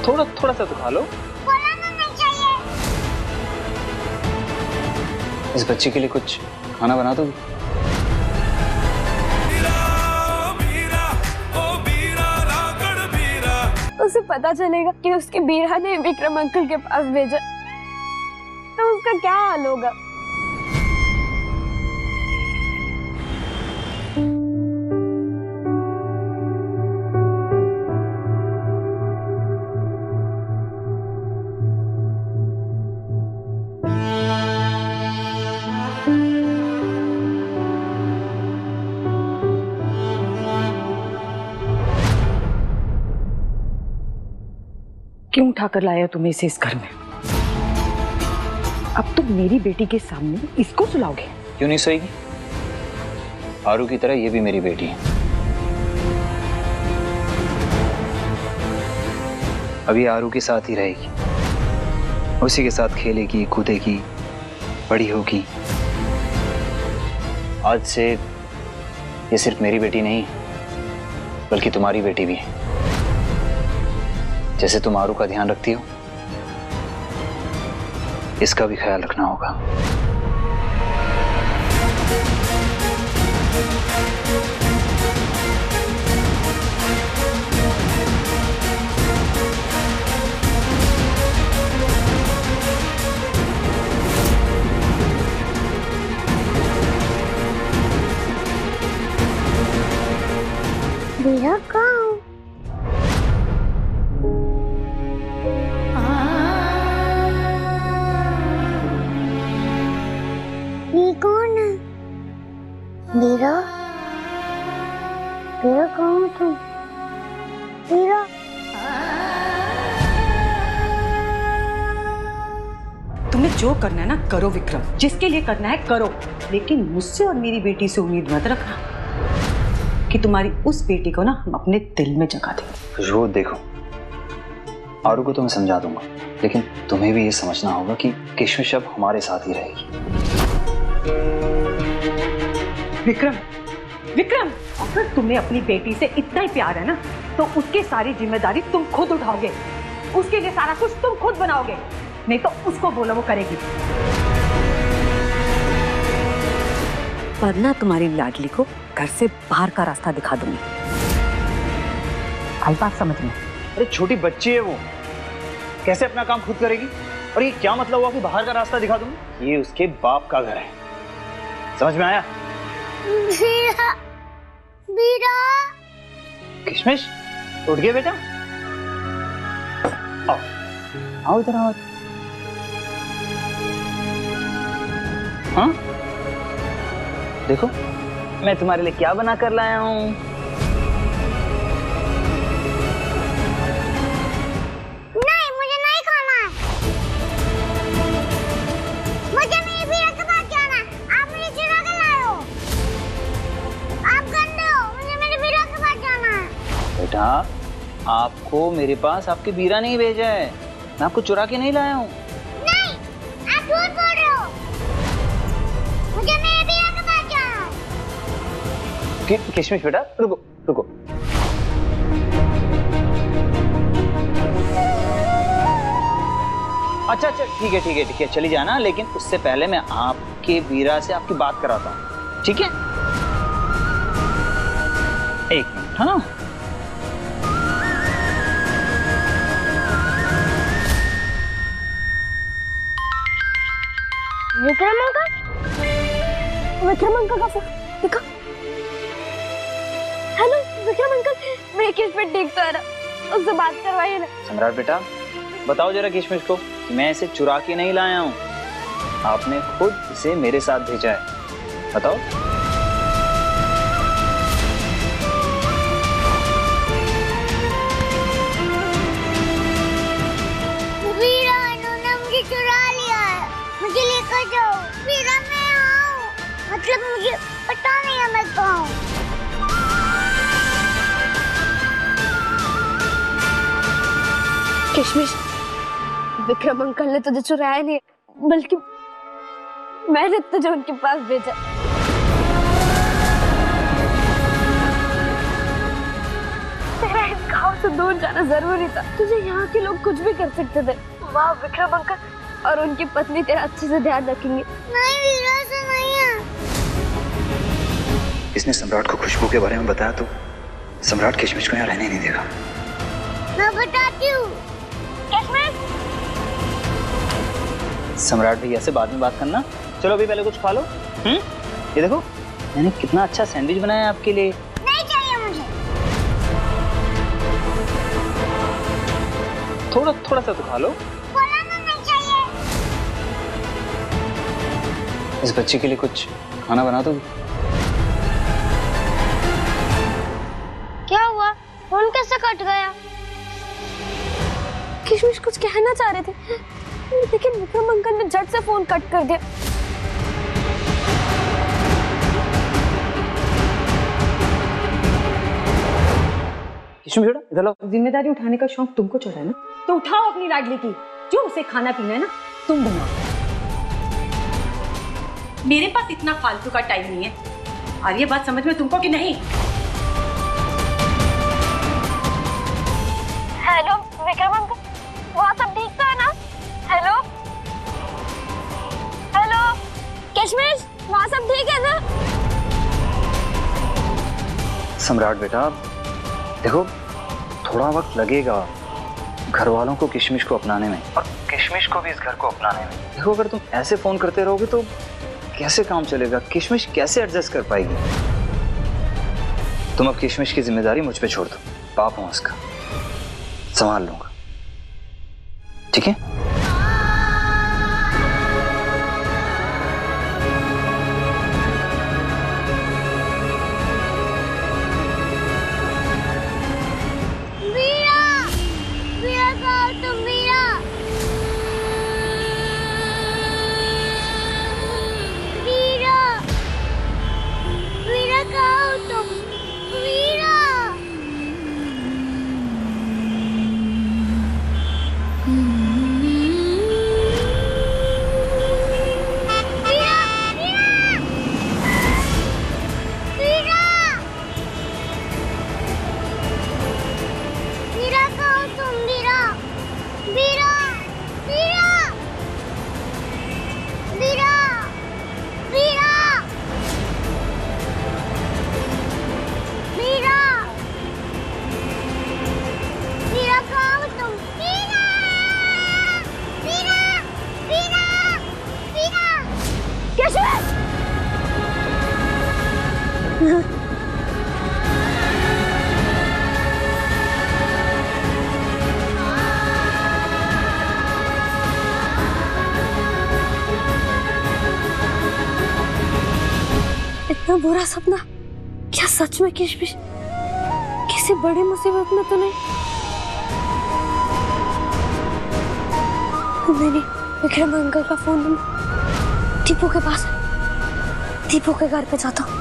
थोड़ा थोड़ा सा तो खा लो। बोला ना नहीं चाहिए। इस बच्चे के लिए कुछ खाना बना दोगी? उसे पता चलेगा कि उसके बीरा ने विक्रम अंकल के पास भेजा तो उसका क्या हाल होगा। क्यों उठाकर लाया तुम्हें इसे इस घर में? अब तुम मेरी बेटी के सामने इसको सुलाओगे? क्यों नहीं सोएगी? आरू की तरह ये भी मेरी बेटी है। अभी आरू के साथ ही रहेगी, उसी के साथ खेलेगी, कूदेगी, बड़ी होगी। आज से ये सिर्फ मेरी बेटी नहीं बल्कि तुम्हारी बेटी भी है। जैसे तुम आरू का ध्यान रखती हो, इसका भी ख्याल रखना होगा। बीरा कहाँ? ये कौन है? बीरा? बीरा कहाँ हो तुम? बीरा? तुम्हें जो करना है ना करो विक्रम, जिसके लिए करना है करो, लेकिन मुझसे और मेरी बेटी से उम्मीद मत रखना कि तुम्हारी उस बेटी को ना हम अपने दिल में जगा देंगे। खुशबू देखो, आरू को तो मैं समझा दूंगा, लेकिन तुम्हें भी ये समझना होगा कि किशमिश अब हमारे साथ ही रहेगी। विक्रम, विक्रम, अगर तुम्हें अपनी बेटी से इतना ही प्यार है ना तो उसकी सारी जिम्मेदारी तुम खुद उठाओगे, उसके लिए सारा कुछ तुम खुद बनाओगे, नहीं तो उसको बोलो वो करेगी। वरना तुम्हारी लाडली को घर से बाहर का रास्ता दिखा दूंगी। आई बात समझ में? अरे छोटी बच्ची है वो, कैसे अपना काम खुद करेगी? और ये क्या मतलब हुआ कि बाहर का रास्ता दिखा दूंगी? ये उसके बाप का घर है, समझ में आया? बीरा? बीरा? किशमिश उठ गए बेटा? आओ आओ इधर आओ। हाँ देखो मैं तुम्हारे लिए क्या बना कर लाया हूँ। नहीं, मुझे नहीं खाना है। मुझे मेरी बीरा के पास जाना है। आप मुझे चुरा के लाए हो। आप गंदे हो। मुझे मेरी बीरा के पास जाना है। बेटा आपको मेरे पास आपके बीरा नहीं भेजा है, मैं आपको चुरा के नहीं लाया हूँ। नहीं, आप झूठ बोल रहे हो। मुझे मेरी बीरा के पास जाना है। किशमिश बेटा रुको रुको। अच्छा अच्छा ठीक है ठीक है ठीक है, चली जाना, लेकिन उससे पहले मैं आपके बीरा से आपकी बात कराता हूँ, ठीक है? एक मिनट। हाँ विक्रम अंकल? विक्रम अंकल का फोन देखा? हेलो विक्रम अंकल, मेरी किस्मत ठीक तो है ना? उससे बात करवाइए ना। सम्राट बेटा बताओ जरा किशमिश को, मैं इसे चुरा के नहीं लाया हूँ, आपने खुद इसे मेरे साथ भेजा है, बताओ। बीरा, इन्होंने मुझे चुरा लिया है। मुझे लेकर जाओ। बीरा मैं आऊँ, मतलब मुझे पता नहीं है मैं कहाँ हूँ। किशमिश, विक्रम अंकल ने तुझे चुराया नहीं, बल्कि मैंने तुझे उनके पास भेजा। तेरा इन घाव तो दूर जाना जरूरी था। तुझे यहाँ के लोग कुछ भी कर सकते थे। वाह विक्रम अंकल और उनकी पत्नी तेरा अच्छे से ध्यान रखेंगे। नहीं वीरा, ऐसा नहीं है। इसने सम्राट को खुशबू के बारे में बताया तो सम्राट किशमिश को यहाँ रहने नहीं देगा। मैं बताती हूँ। किशमिश, सम्राट भैया से बाद में बात करना। चलो अभी पहले कुछ खा लो। ये देखो मैंने कितना अच्छा सैंडविच बनाया है आपके लिए। नहीं चाहिए मुझे। थोड़ा सा तो खा लो। बोला ना नहीं चाहिए। इस बच्चे के लिए कुछ खाना बना दो। क्या हुआ? फोन कैसे कट गया? किशमिश कुछ कहना चाह रहे थे लेकिन विक्रम अंकल ने झट से फोन कट कर दिया। किशमिश बेटा इधर लो। जिम्मेदारी उठाने का शौक तुमको चढ़ा है ना, तो उठाओ अपनी लाडली की। जो उसे खाना पीना है ना तुम बनाओ। मेरे पास इतना फालतू का टाइम नहीं है। और ये बात समझ में तुमको कि नहीं? हेलो विक्रम अंकल, वहाँ सब ठीक तो है ना? हेलो हेलो किशमिश, वहाँ सब ठीक है ना? सम्राट बेटा देखो थोड़ा वक्त लगेगा घर वालों को किशमिश को अपनाने में और किशमिश को भी इस घर को अपनाने में। देखो अगर तुम ऐसे फोन करते रहोगे तो कैसे काम चलेगा? किशमिश कैसे एडजस्ट कर पाएगी? तुम अब किशमिश की जिम्मेदारी मुझ पे छोड़ दो। पाप हूं उसका, संभाल लूंगा, ठीक है? वीरा, वीरा कहाँ हो तुम? वीरा, वीरा, वीरा कहाँ हो तुम? वीरा, वीरा, वीरा, वीरा कहाँ हो तुम? वीरा, वीरा, वीरा, वीरा, वीरा, वीरा, वीरा कहाँ हो तुम? वीरा, वीरा, वीरा, वीरा। किशमिश इतना बुरा सपना? क्या सच में किशमिश किसी बड़ी मुसीबत में तो नहीं? नहीं, विक्रम अंकल का फोन नंबर दीपू के पास है। दीपू के घर पे जाता हूँ।